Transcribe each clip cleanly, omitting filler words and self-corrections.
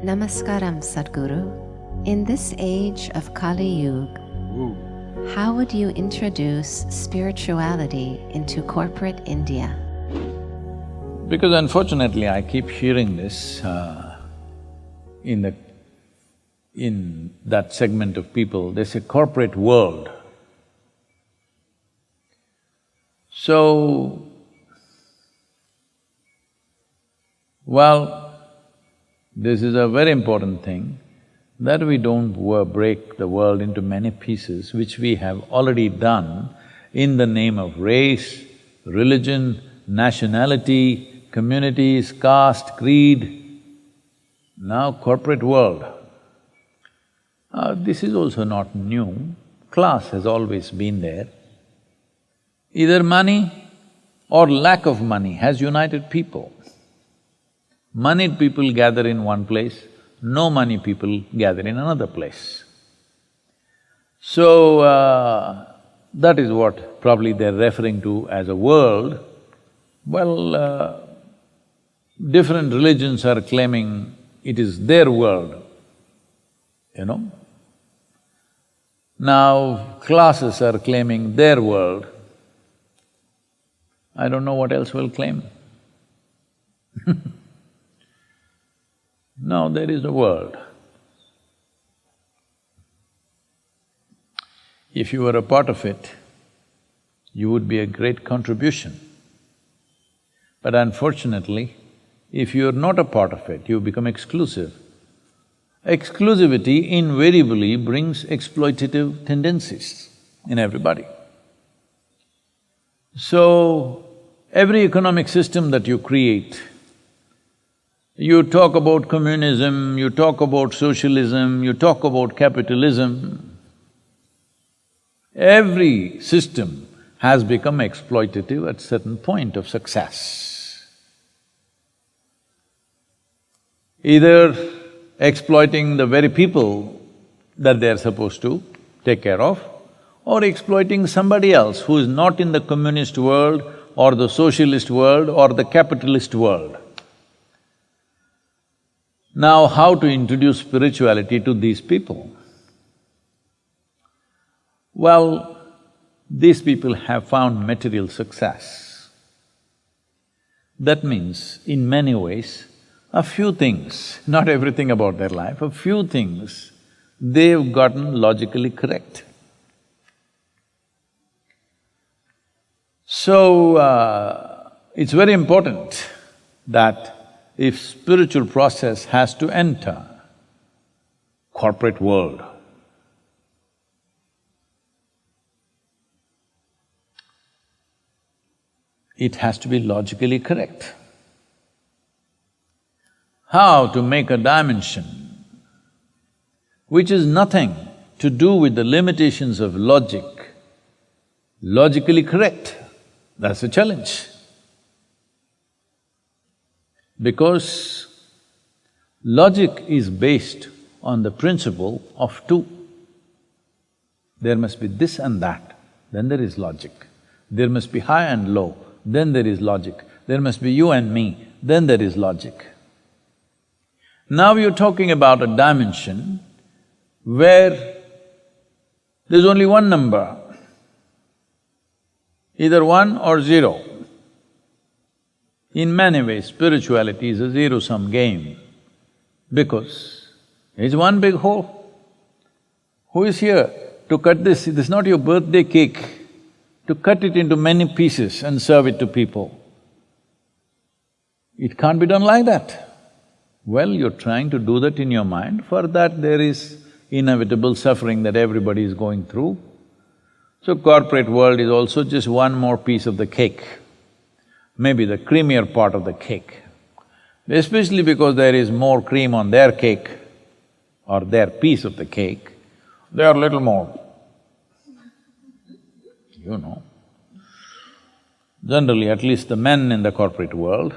Namaskaram, Sadhguru. In this age of Kali Yuga, how would you introduce spirituality into corporate India? Because unfortunately I keep hearing this in that segment of people, they say corporate world. So, well, this is a very important thing, that we don't break the world into many pieces, which we have already done in the name of race, religion, nationality, communities, caste, creed. Now corporate world. This is also not new, class has always been there. Either money or lack of money has united people. Moneyed people gather in one place, no money people gather in another place. So, that is what probably they're referring to as a world. Well, different religions are claiming it is their world, you know. Now, classes are claiming their world. I don't know what else will claim. No, there is a world. If you were a part of it, you would be a great contribution. But unfortunately, if you are not a part of it, you become exclusive. Exclusivity invariably brings exploitative tendencies in everybody. So, every economic system that you create, you talk about communism, you talk about socialism, you talk about capitalism, every system has become exploitative at certain point of success. Either exploiting the very people that they are supposed to take care of, or exploiting somebody else who is not in the communist world or the socialist world or the capitalist world. Now, how to introduce spirituality to these people? Well, these people have found material success. That means, in many ways, a few things, not everything about their life, a few things they've gotten logically correct. So, it's very important that if spiritual process has to enter corporate world, it has to be logically correct. How to make a dimension which is nothing to do with the limitations of logic, logically correct, that's a challenge. Because logic is based on the principle of two. There must be this and that, then there is logic. There must be high and low, then there is logic. There must be you and me, then there is logic. Now you're talking about a dimension where there's only one number, either 1 or 0. In many ways, spirituality is a zero-sum game because it's one big whole. Who is here to cut this? This is not your birthday cake, to cut it into many pieces and serve it to people. It can't be done like that. Well, you're trying to do that in your mind, for that there is inevitable suffering that everybody is going through. So corporate world is also just one more piece of the cake, maybe the creamier part of the cake. Especially because there is more cream on their cake or their piece of the cake, they are little more, you know. Generally, at least the men in the corporate world,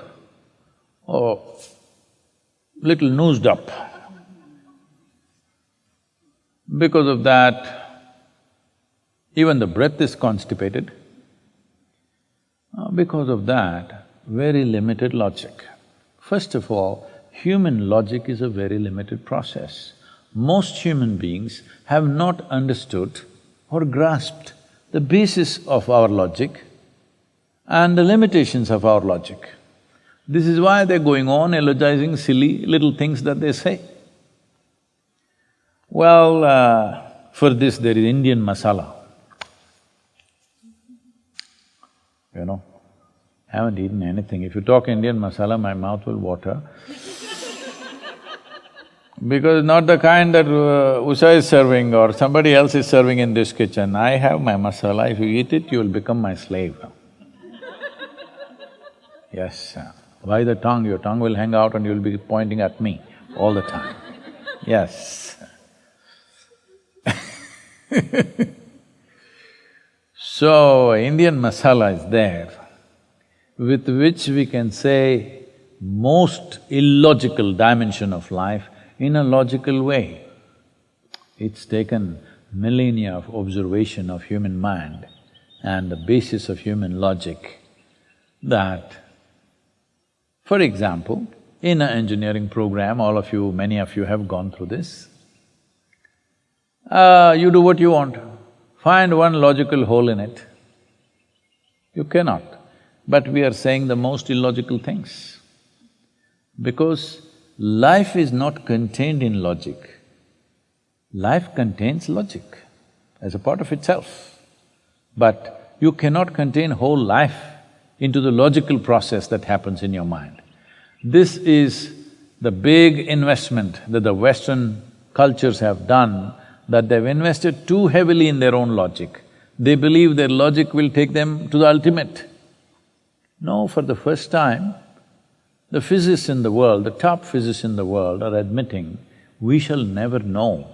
little noosed up. Because of that, even the breath is constipated. Because of that, very limited logic. First of all, Human logic is a very limited process. Most human beings have not understood or grasped the basis of our logic and the limitations of our logic. This is why they're going on eulogizing silly little things that they say. Well, for this there is Indian masala. You know, haven't eaten anything. If you talk Indian masala, my mouth will water. Because not the kind that Usha is serving or somebody else is serving in this kitchen. I have my masala, if you eat it, you will become my slave. Yes, by the tongue, your tongue will hang out and you'll be pointing at me all the time. Yes. So, Indian masala is there, with which we can say most illogical dimension of life in a logical way. It's taken millennia of observation of human mind and the basis of human logic that, for example, in an engineering program, all of you, many of you have gone through this. You do what you want, find one logical hole in it. You cannot. But we are saying the most illogical things. Because life is not contained in logic. Life contains logic as a part of itself. But you cannot contain whole life into the logical process that happens in your mind. This is the big investment that the Western cultures have done, that they've invested too heavily in their own logic. They believe their logic will take them to the ultimate. No, for the first time, the physicists in the world, the top physicists in the world are admitting, we shall never know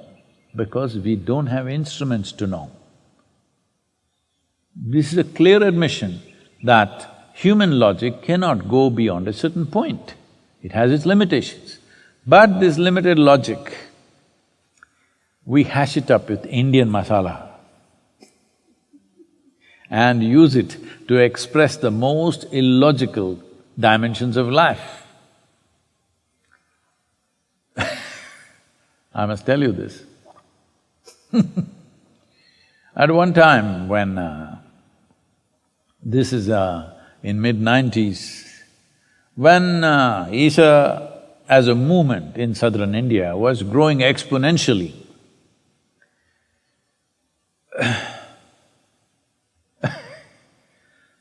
because we don't have instruments to know. This is a clear admission that human logic cannot go beyond a certain point. It has its limitations. But this limited logic, we hash it up with Indian masala and use it to express the most illogical dimensions of life. I must tell you this. At one time when this is in mid-90s, when Isha as a movement in southern India was growing exponentially,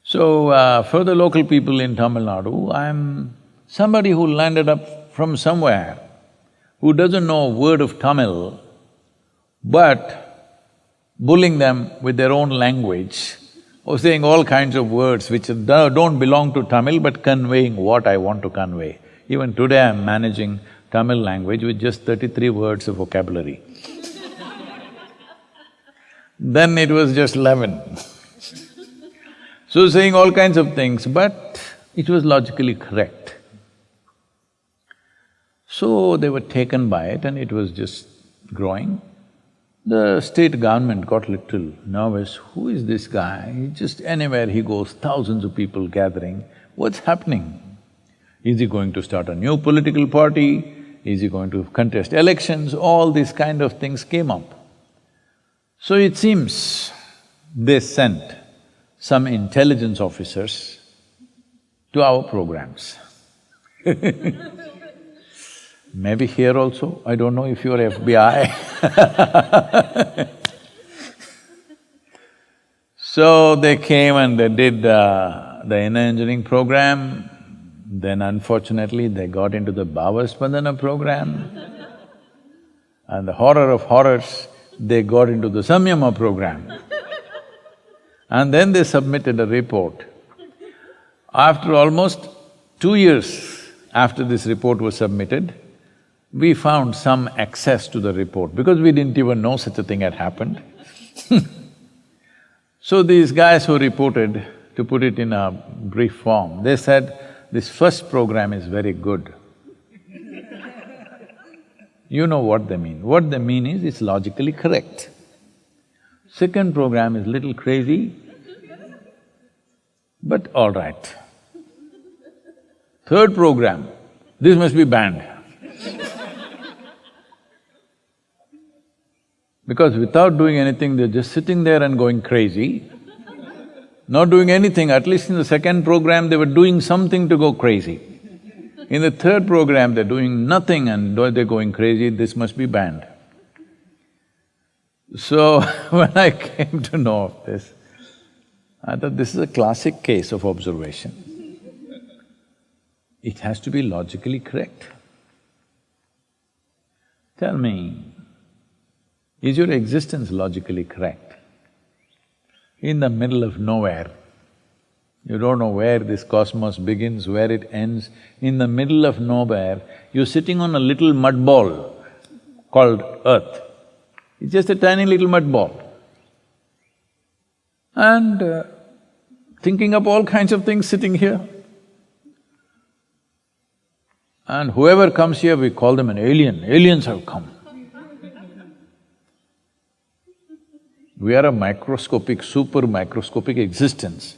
so, for the local people in Tamil Nadu, I'm somebody who landed up from somewhere, who doesn't know a word of Tamil, but bullying them with their own language, or saying all kinds of words which don't belong to Tamil but conveying what I want to convey. Even today I'm managing Tamil language with just 33 words of vocabulary. Then it was just 11. So saying all kinds of things, but it was logically correct. So they were taken by it and it was just growing. The state government got little nervous, who is this guy? He just anywhere he goes, thousands of people gathering, what's happening? Is he going to start a new political party? Is he going to contest elections? All these kind of things came up. So it seems they sent some intelligence officers to our programs. Maybe here also, I don't know if you're FBI. So they came and they did the inner engineering program, then unfortunately they got into the Bhava-Spandana program, and the horror of horrors, they got into the Samyama program. And then they submitted a report. After almost 2 years after this report was submitted, we found some access to the report because we didn't even know such a thing had happened. So these guys who reported, to put it in a brief form, they said, this first program is very good. You know what they mean. What they mean is, it's logically correct. Second program is little crazy, but all right. Third program, this must be banned. Because without doing anything, they're just sitting there and going crazy. Not doing anything, at least in the second program, they were doing something to go crazy. In the third program, they're doing nothing and they're going crazy, this must be banned. So, when I came to know of this, I thought this is a classic case of observation. It has to be logically correct. Tell me, is your existence logically correct? In the middle of nowhere, you don't know where this cosmos begins, where it ends. In the middle of nowhere, you're sitting on a little mud ball called Earth. It's just a tiny little mud ball. And thinking up all kinds of things sitting here. And whoever comes here, we call them an alien. Aliens have come. We are a microscopic, super microscopic existence,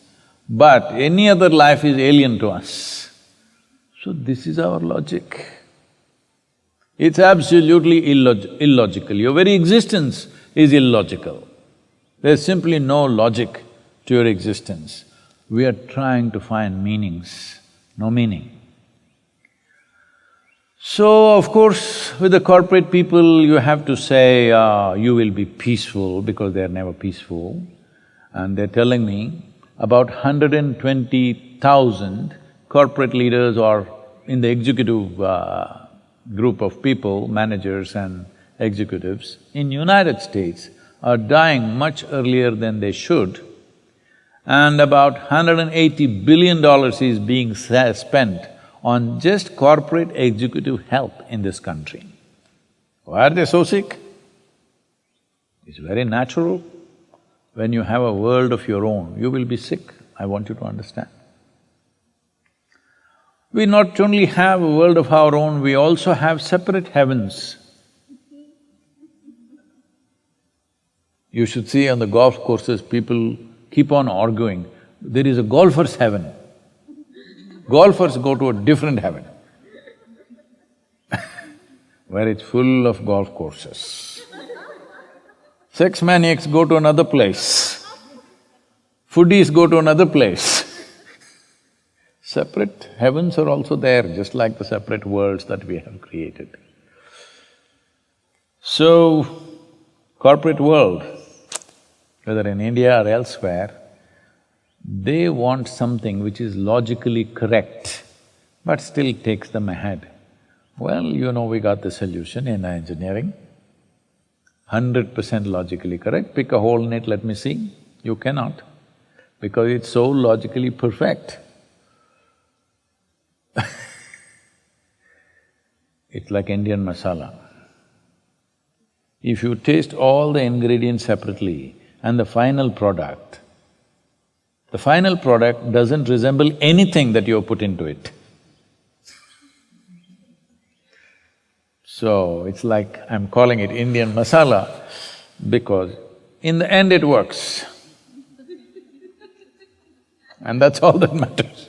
but any other life is alien to us. So this is our logic. It's absolutely illogical. Your very existence is illogical. There's simply no logic to your existence. We are trying to find meanings, no meaning. So, of course, with the corporate people, you have to say, you will be peaceful because they're never peaceful. And they're telling me about 120,000 corporate leaders or in the executive group of people, managers and executives in United States are dying much earlier than they should, and about $180 billion is being spent on just corporate executive health in this country. Why are they so sick? It's very natural. When you have a world of your own, you will be sick, I want you to understand. We not only have a world of our own, we also have separate heavens. You should see on the golf courses, people keep on arguing, there is a golfer's heaven. Golfers go to a different heaven where it's full of golf courses. Sex maniacs go to another place. Foodies go to another place. Separate heavens are also there, just like the separate worlds that we have created. So, corporate world, whether in India or elsewhere, they want something which is logically correct, but still takes them ahead. Well, you know, we got the solution in engineering. 100% logically correct, pick a hole in it, let me see. You cannot, because it's so logically perfect. It's like Indian masala. If you taste all the ingredients separately and the final product doesn't resemble anything that you have put into it. So, it's like I'm calling it Indian masala because in the end it works. And that's all that matters